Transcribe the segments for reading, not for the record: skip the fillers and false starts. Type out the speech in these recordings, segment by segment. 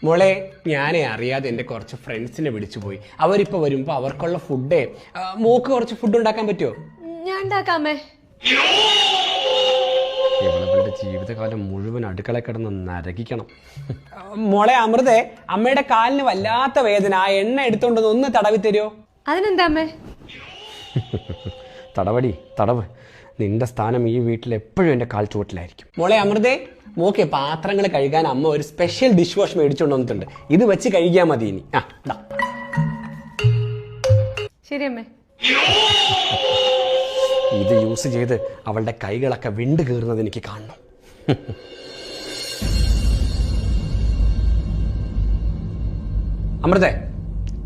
മോളെ ഞാനേ അറിയാതെ എൻ്റെ കുറച്ച് ഫ്രണ്ട്സിനെ വിളിച്ചു പോയി. അവരിപ്പോൾ വരുമ്പോൾ അവർക്കുള്ള ഫുഡേ മോക്ക് കുറച്ച് ഫുഡ് ഉണ്ടാക്കാൻ പറ്റുമോ? ഞാൻ ഉണ്ടാക്കാമേ. ഇവളുടെ ജീവിതകാലം മുഴുവൻ അടുക്കള കിടന്ന് നരകിക്കണം. മോളെ അമൃതേ, അമ്മയുടെ കാലിന് വല്ലാത്ത വേദന. ആ എണ്ണ എടുത്തോണ്ടെന്ന് ഒന്ന് തടവി തരുമോ? അതിനെന്താ അമ്മേ? തടവടി തടവ്. നിന്റെ സ്ഥാനം ഈ വീട്ടിൽ എപ്പോഴും എൻ്റെ കാൽ ചുവട്ടിലായിരിക്കും. മോളെ അമൃതേ, മോക്കെ പാത്രങ്ങൾ കഴുകാൻ അമ്മ ഒരു സ്പെഷ്യൽ ഡിഷ് വാഷ് മേടിച്ചുകൊണ്ട് വന്നിട്ടുണ്ട്. ഇത് വെച്ച് കഴുകിയാൽ മതി ഇനി. ശരി അമ്മേ. ഇത് യൂസ് ചെയ്ത് അവളുടെ കൈകളൊക്കെ വിണ്ട് കീറുന്നത് എനിക്ക് കാണണം. അമൃതേ,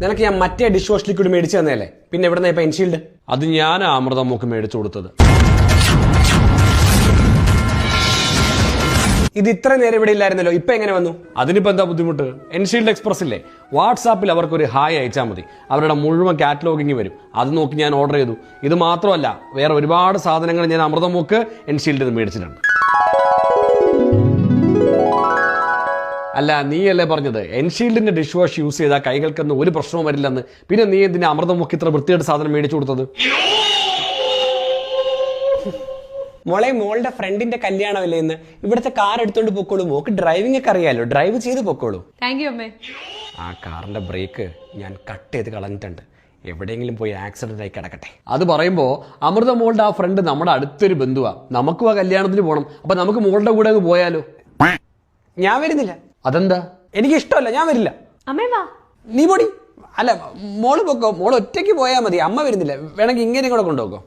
നിനക്ക് ഞാൻ മറ്റേ ഡിഷ് വാഷ് ലിക്വിഡ് മേടിച്ചു തന്നേല്ലേ, പിന്നെ എവിടെ ഇപ്പൊ എൻഷീൽഡ്? അത് ഞാൻ അമൃത മോക്ക് മേടിച്ചു കൊടുത്തത്. ഇത് ഇത്ര നേരം ഇവിടെ ഇല്ലായിരുന്നല്ലോ, ഇപ്പൊ എങ്ങനെ വന്നു? അതിനിപ്പോ എന്താ ബുദ്ധിമുട്ട്? എൻഷീൽഡ് എക്സ്പ്രസ് ഇല്ലേ, വാട്സാപ്പിൽ അവർക്കൊരു ഹായ് അയച്ചാൽ മതി. അവരുടെ മുഴുവൻ കാറ്റലോഗിങ് വരും. അത് നോക്കി ഞാൻ ഓർഡർ ചെയ്തു. ഇത് മാത്രമല്ല, വേറെ ഒരുപാട് സാധനങ്ങൾ ഞാൻ അമൃത മോക്ക് എൻഷീൽഡിൽ മേടിച്ചിട്ടുണ്ട്. അല്ല, നീയല്ലേ പറഞ്ഞത് എൻഷീൽഡിന്റെ ഡിഷ് വാഷ് യൂസ് ചെയ്താൽ കൈകൾക്കൊന്നും ഒരു പ്രശ്നവും വരില്ലെന്ന്? പിന്നെ നീ എന്തിനാ അമൃത മോക്ക് ഇത്ര വൃത്തിയായിട്ട് സാധനം മേടിച്ചു കൊടുത്തത്? മോളെ, മോളുടെ ഫ്രണ്ടിന്റെ കല്യാണമല്ലേ ഇന്ന്. ഇവിടുത്തെ കാർ എടുത്തോണ്ട് പൊക്കോളൂ. മോക്ക് ഡ്രൈവിംഗ് ഒക്കെ അറിയാലോ, ഡ്രൈവ് ചെയ്ത് പൊക്കോളൂ. താങ്ക് യു അമ്മേ. ആ കാറിന്റെ ബ്രേക്ക് ഞാൻ കട്ട് ചെയ്ത് കളഞ്ഞിട്ടുണ്ട്. എവിടെയെങ്കിലും പോയി ആക്സിഡന്റ് ആയി കിടക്കട്ടെ. അത് പറയുമ്പോ അമൃത മോളുടെ ആ ഫ്രണ്ട് നമ്മുടെ അടുത്തൊരു ബന്ധുവാ. നമുക്കും ആ കല്യാണത്തിന് പോകണം. അപ്പൊ നമുക്ക് മോളുടെ കൂടെ അങ്ങ് പോയാലോ? ഞാൻ വരുന്നില്ല. അതെന്താ? എനിക്ക് ഇഷ്ടമല്ല, ഞാൻ വരില്ല. അമ്മേ വാ. നീ പൊടി. അല്ല, മോള് പൊക്കോ. മോള് ഒറ്റയ്ക്ക് പോയാൽ മതി. അമ്മ വരുന്നില്ല. വേണമെങ്കിൽ ഇങ്ങനെ കൂടെ കൊണ്ടുപോക്കോ.